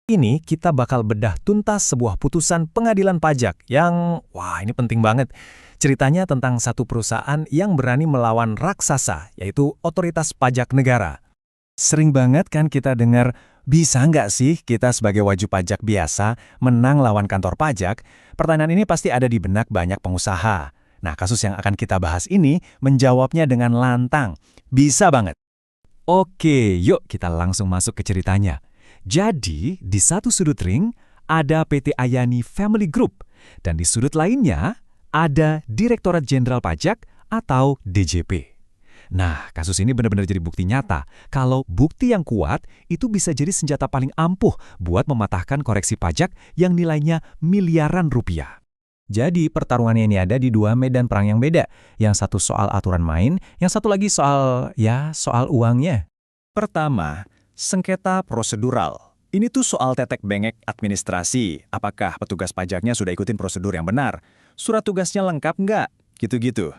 Ini kita bakal bedah tuntas sebuah putusan pengadilan pajak yang, wah ini penting banget. Ceritanya tentang satu perusahaan yang berani melawan raksasa, yaitu otoritas pajak negara. Sering banget kan kita dengar, bisa nggak sih kita sebagai wajib pajak biasa menang lawan kantor pajak? Pertanyaan ini pasti ada di benak banyak pengusaha. Nah, kasus yang akan kita bahas ini menjawabnya dengan lantang. Bisa banget. Oke, yuk kita langsung masuk ke ceritanya. Jadi, di satu sudut ring ada PT Ayani Family Group, dan di sudut lainnya ada Direktorat Jenderal Pajak atau DJP. Nah, kasus ini benar-benar jadi bukti nyata kalau bukti yang kuat itu bisa jadi senjata paling ampuh buat mematahkan koreksi pajak yang nilainya miliaran rupiah. Jadi, pertarungannya ini ada di dua medan perang yang beda. Yang satu soal aturan main, yang satu lagi soal uangnya. Pertama, sengketa prosedural. Ini tuh soal tetek bengek administrasi. Apakah petugas pajaknya sudah ikutin prosedur yang benar? Surat tugasnya lengkap nggak? Gitu-gitu.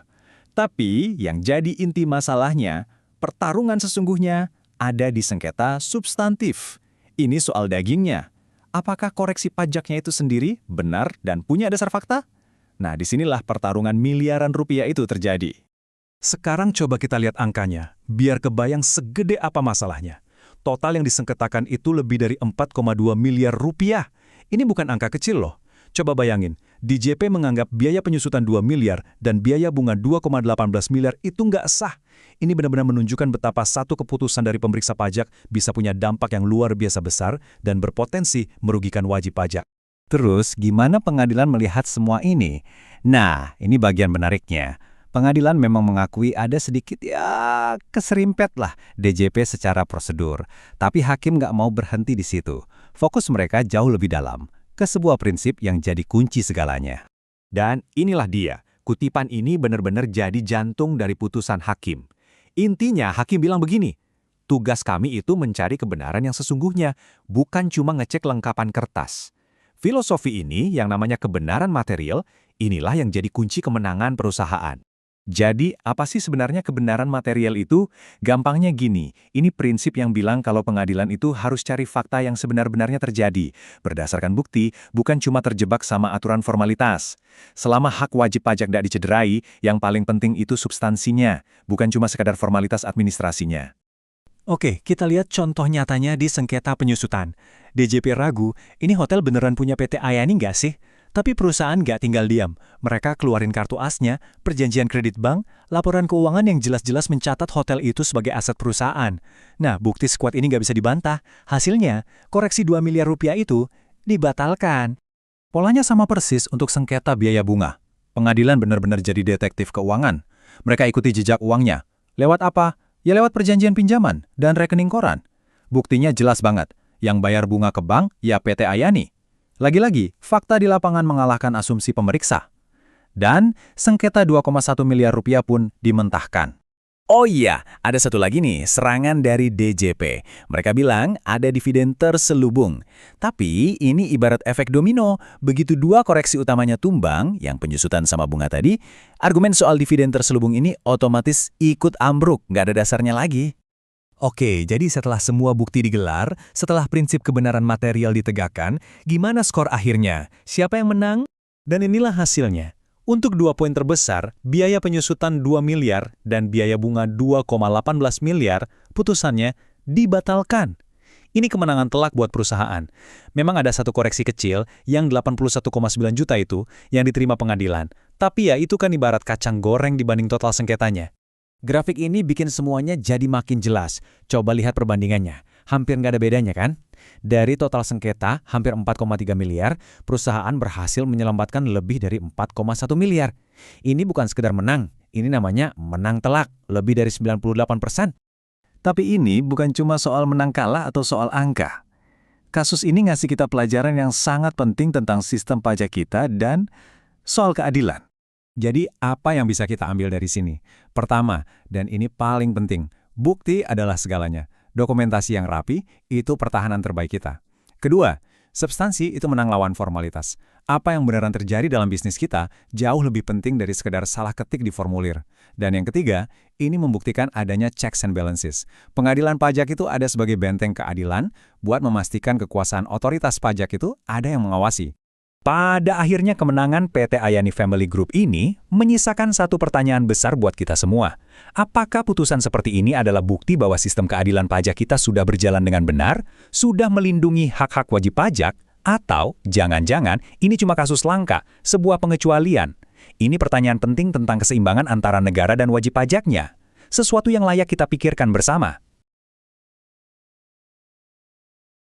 Tapi yang jadi inti masalahnya, pertarungan sesungguhnya ada di sengketa substantif. Ini soal dagingnya. Apakah koreksi pajaknya itu sendiri benar dan punya dasar fakta? Nah, disinilah pertarungan miliaran rupiah itu terjadi. Sekarang coba kita lihat angkanya, biar kebayang segede apa masalahnya. Total yang disengketakan itu lebih dari 4,2 miliar rupiah. Ini bukan angka kecil loh. Coba bayangin, DJP menganggap biaya penyusutan 2 miliar dan biaya bunga 2,18 miliar itu nggak sah. Ini benar-benar menunjukkan betapa satu keputusan dari pemeriksa pajak bisa punya dampak yang luar biasa besar dan berpotensi merugikan wajib pajak. Terus, gimana pengadilan melihat semua ini? Nah, ini bagian menariknya. Pengadilan memang mengakui ada sedikit keserimpet lah DJP secara prosedur. Tapi hakim nggak mau berhenti di situ. Fokus mereka jauh lebih dalam, ke sebuah prinsip yang jadi kunci segalanya. Dan inilah dia, kutipan ini benar-benar jadi jantung dari putusan hakim. Intinya hakim bilang begini, tugas kami itu mencari kebenaran yang sesungguhnya, bukan cuma ngecek lengkapan kertas. Filosofi ini yang namanya kebenaran material, inilah yang jadi kunci kemenangan perusahaan. Jadi, apa sih sebenarnya kebenaran material itu? Gampangnya gini, ini prinsip yang bilang kalau pengadilan itu harus cari fakta yang sebenar-benarnya terjadi, berdasarkan bukti, bukan cuma terjebak sama aturan formalitas. Selama hak wajib pajak tidak dicederai, yang paling penting itu substansinya, bukan cuma sekadar formalitas administrasinya. Oke, kita lihat contoh nyatanya di sengketa penyusutan. DJP ragu, ini hotel beneran punya PT Ayani nggak sih? Tapi perusahaan nggak tinggal diam. Mereka keluarin kartu asnya, perjanjian kredit bank, laporan keuangan yang jelas-jelas mencatat hotel itu sebagai aset perusahaan. Nah, bukti sekuat ini nggak bisa dibantah. Hasilnya, koreksi 2 miliar rupiah itu dibatalkan. Polanya sama persis untuk sengketa biaya bunga. Pengadilan benar-benar jadi detektif keuangan. Mereka ikuti jejak uangnya. Lewat apa? Ya lewat perjanjian pinjaman dan rekening koran. Buktinya jelas banget. Yang bayar bunga ke bank, ya PT Ayani. Lagi-lagi, fakta di lapangan mengalahkan asumsi pemeriksa. Dan sengketa 2,1 miliar rupiah pun dimentahkan. Oh iya, ada satu lagi nih, serangan dari DJP. Mereka bilang ada dividen terselubung. Tapi ini ibarat efek domino. Begitu dua koreksi utamanya tumbang, yang penyusutan sama bunga tadi, argumen soal dividen terselubung ini otomatis ikut ambruk, nggak ada dasarnya lagi. Oke, jadi setelah semua bukti digelar, setelah prinsip kebenaran material ditegakkan, gimana skor akhirnya? Siapa yang menang? Dan inilah hasilnya. Untuk 2 poin terbesar, biaya penyusutan 2 miliar dan biaya bunga 2,18 miliar, putusannya dibatalkan. Ini kemenangan telak buat perusahaan. Memang ada satu koreksi kecil yang 81,9 juta itu yang diterima pengadilan. Tapi ya itu kan ibarat kacang goreng dibanding total sengketanya. Grafik ini bikin semuanya jadi makin jelas. Coba lihat perbandingannya. Hampir nggak ada bedanya kan? Dari total sengketa, hampir 4,3 miliar, perusahaan berhasil menyelamatkan lebih dari 4,1 miliar. Ini bukan sekedar menang, ini namanya menang telak, lebih dari 98%. Tapi ini bukan cuma soal menang kalah atau soal angka. Kasus ini ngasih kita pelajaran yang sangat penting tentang sistem pajak kita dan soal keadilan. Jadi apa yang bisa kita ambil dari sini? Pertama, dan ini paling penting, bukti adalah segalanya. Dokumentasi yang rapi, itu pertahanan terbaik kita. Kedua, substansi itu menang lawan formalitas. Apa yang beneran terjadi dalam bisnis kita jauh lebih penting dari sekedar salah ketik di formulir. Dan yang ketiga, Ini membuktikan adanya checks and balances. Pengadilan pajak itu ada sebagai benteng keadilan buat memastikan kekuasaan otoritas pajak itu ada yang mengawasi. Pada akhirnya kemenangan PT Ayani Family Group ini menyisakan satu pertanyaan besar buat kita semua. Apakah putusan seperti ini adalah bukti bahwa sistem keadilan pajak kita sudah berjalan dengan benar, sudah melindungi hak-hak wajib pajak, atau jangan-jangan ini cuma kasus langka, sebuah pengecualian? Ini pertanyaan penting tentang keseimbangan antara negara dan wajib pajaknya. Sesuatu yang layak kita pikirkan bersama.